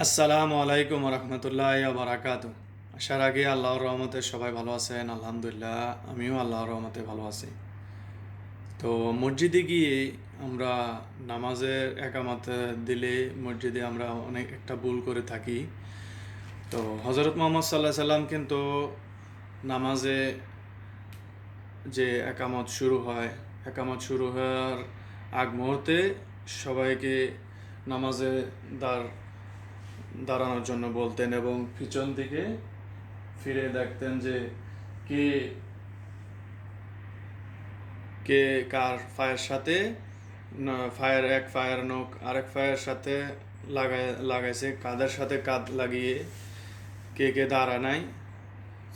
আসসালামু আলাইকুম রহমতুল্লাহ বারাকাত। আসার আগে আল্লাহর রহমতে সবাই ভালো আছেন? আলহামদুলিল্লাহ, আমিও আল্লাহর রহমতে ভালো আছি। তো মসজিদে গিয়ে আমরা নামাজের একামত দিলে মসজিদে আমরা অনেক একটা ভুল করে থাকি। তো হজরত মোহাম্মদ সাল্লাহ সাল্লাম কিন্তু নামাজে যে একামত শুরু হওয়ার আগ মুহূর্তে সবাইকে নামাজে দাঁড়ানোর জন্য বলতেন এবং পিছন দিকে ফিরে দেখতেন যে কে কে কার ফায়ের সাথে ফায়ের নখ আরেক ফায়ের সাথে লাগাইছে, কাঁধের সাথে কাঁধ লাগিয়ে কে দাঁড়া নাই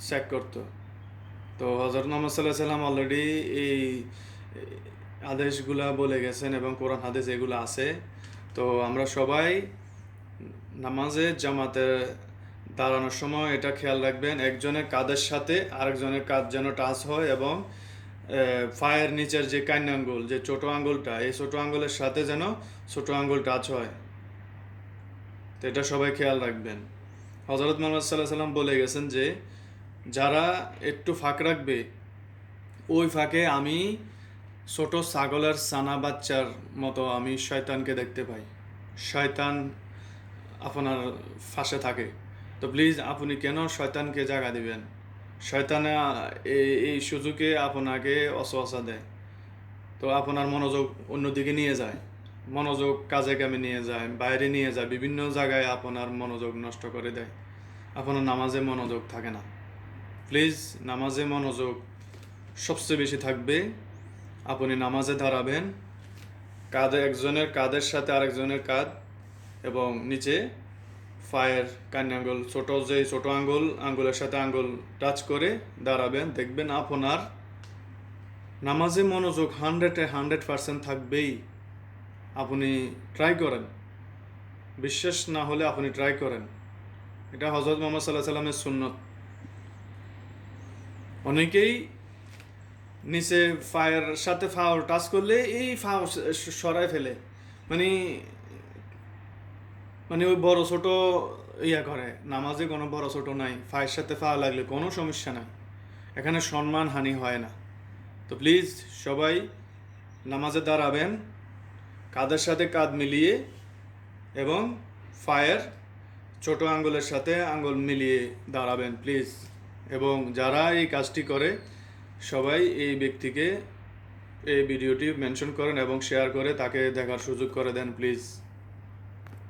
চেক করতো। তো হযরত মুহাম্মদ সাল্লাল্লাহু আলাইহি সাল্লাম অলরেডি এই আদেশগুলা বলে গেছেন এবং কোরআন হাদিস এগুলো আছে। তো আমরা সবাই নামাজে জামাতে দাঁড়ানোর সময় এটা খেয়াল রাখবেন, একজনের কাঁধের সাথে আরেকজনের কাঁধ যেন টাচ হয় এবং পায়ের নিচের যে কাইন আঙ্গুল, যে ছোট আঙ্গুলটা, এই ছোট আঙ্গুলের সাথে যেন ছোট আঙ্গুল টাচ হয়। তো এটা সবাই খেয়াল রাখবেন। হযরত মুহাম্মদ সাল্লাল্লাহু আলাইহি সাল্লাম বলে গেছেন যে যারা একটু ফাঁক রাখবে ওই ফাঁকে আমি ছোট ছাগলের ছানা বাচ্চার মতো আমি শয়তানকে দেখতে পাই। শয়তান আপনার ফাঁসে থাকে। তো প্লিজ আপনি কেন শয়তানকে জায়গা দিবেন? শয়তানে এই সুযোগে আপনাকে অসওয়াসা দেয়। তো আপনার মনোযোগ অন্যদিকে নিয়ে যায়, মনোযোগ কাজে কামে নিয়ে যায়, বাইরে নিয়ে যায়, বিভিন্ন জায়গায় আপনার মনোযোগ নষ্ট করে দেয়। আপনার নামাজে মনোযোগ থাকে না। প্লিজ নামাজে মনোযোগ সবচেয়ে বেশি থাকবে। আপনি নামাজে দাঁড়াবেন, একজনের কাঁধের সাথে আরেকজনের কাঁধ এবং নিচে পায়ের কান আঙ্গুল, ছোট আঙ্গুলের সাথে আঙ্গুল টাচ করে দাঁড়াবেন। দেখবেন আপনার নামাজে মনোযোগ 100% থাকবেই। আপনি ট্রাই করেন, বিশ্বাস না হলে আপনি ট্রাই করেন। এটা হযরত মুহাম্মদ সাল্লাল্লাহু আলাইহি সাল্লামের সুন্নত। অনেকেই নিচে পায়ের সাথে ফাও টাচ করলে এই ফাও সরায় ফেলে, মানে মানে ওই বড় ছোট করে। নামাজে কোনো বড় ছোট নাই, ফায়ের সাথে ফা লাগলে কোনো সমস্যা নাই, এখানে সম্মান হানি হয় না। তো প্লিজ সবাই নামাজে দাঁড়াবেন কাঁধের সাথে কাঁধ মিলিয়ে এবং ফায়ের ছোট আঙ্গুলের সাথে আঙ্গুল মিলিয়ে দাঁড়াবেন প্লিজ। এবং যারা এই কাজটি করে সবাই এই ব্যক্তিকে এই ভিডিওটি মেনশন করেন এবং শেয়ার করে তাকে দেখার সুযোগ করে দেন প্লিজ।